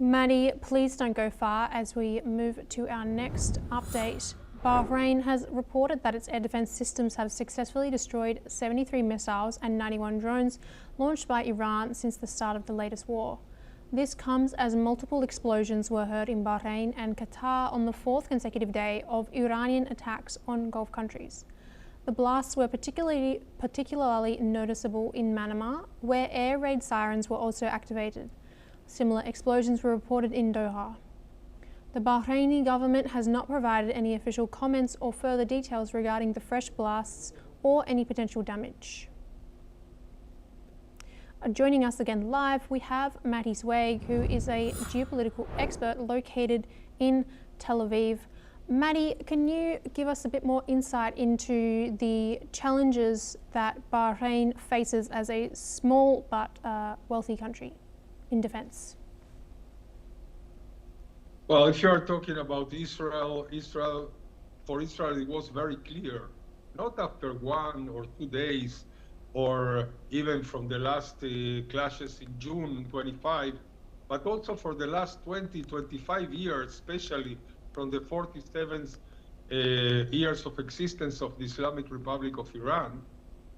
Maddie, please don't go far as we move to our next update. Bahrain has reported that its air defense systems have successfully destroyed 73 missiles and 91 drones launched by Iran since the start of the latest war. This comes as multiple explosions were heard in Bahrain and Qatar on the fourth consecutive day of Iranian attacks on Gulf countries. The blasts were particularly noticeable in Manama, where air raid sirens were also activated. Similar explosions were reported in Doha. The Bahraini government has not provided any official comments or further details regarding the fresh blasts or any potential damage. Joining us again live, we have Matty Zweig, who is a geopolitical expert located in Tel Aviv. Matty, can you give us a bit more insight into the challenges that Bahrain faces as a small but wealthy country in defense? Well, if you are talking about Israel, for Israel, it was very clear, not after 1 or 2 days, or even from the last clashes in June 25, but also for the last 20, 25 years, especially from the 47 years of existence of the Islamic Republic of Iran,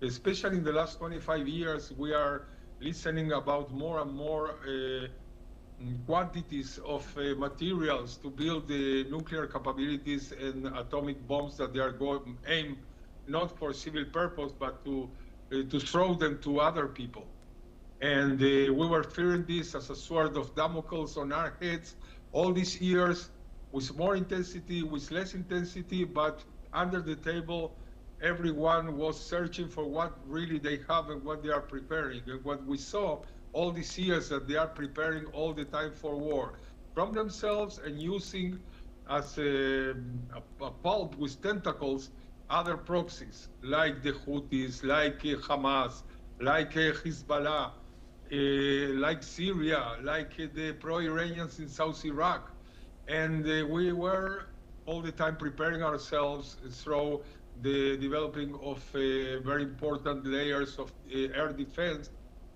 especially in the last 25 years, we are listening about more and more quantities of materials to build the nuclear capabilities and atomic bombs that they are going aim not for civil purpose, but to throw them to other people. And we were fearing this as a sword of Damocles on our heads all these years, with more intensity, with less intensity, but under the table, everyone was searching for what really they have and what they are preparing. And what we saw all these years that they are preparing all the time for war from themselves and using as a pulp with tentacles other proxies like the Houthis, like Hamas, like Hezbollah, like Syria, like the pro-Iranians in South Iraq. And we were all the time preparing ourselves through the developing of very important layers of air defense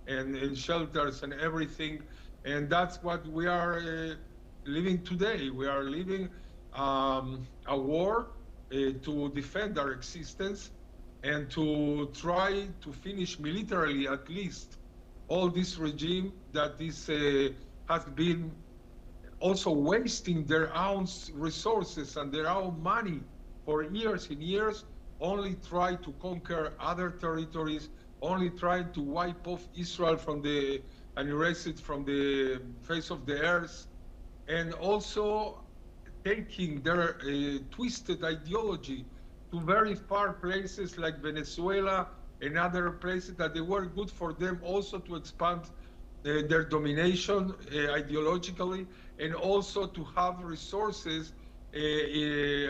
and shelters and everything. And that's what we are living today. We are living a war to defend our existence and to try to finish militarily, at least, all this regime that has been also wasting their own resources and their own money for years and years, only try to conquer other territories, only trying to wipe off Israel and erase it from the face of the earth, and also taking their twisted ideology to very far places like Venezuela and other places that they were good for them also to expand their domination ideologically, and also to have resources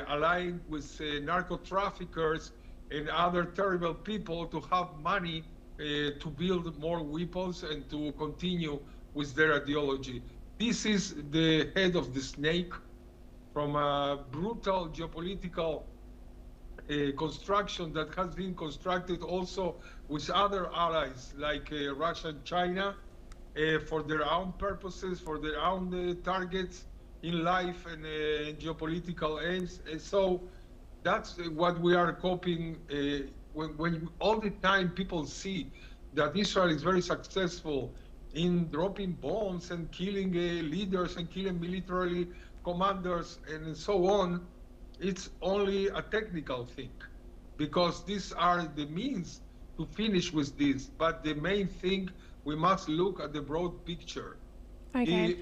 aligned with narco traffickers and other terrible people to have money to build more weapons and to continue with their ideology. This is the head of the snake from a brutal geopolitical construction that has been constructed also with other allies like Russia and China for their own purposes, for their own targets in life and geopolitical aims. And so that's what we are coping when all the time people see that Israel is very successful in dropping bombs and killing leaders and killing military commanders and so on. It's only a technical thing, because these are the means to finish with this. But the main thing, we must look at the broad picture. Okay.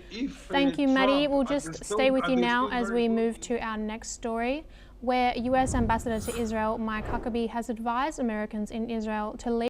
Thank you, Maddie. We'll just stay with you now as we move to our next story, where US Ambassador to Israel, Mike Huckabee, has advised Americans in Israel to leave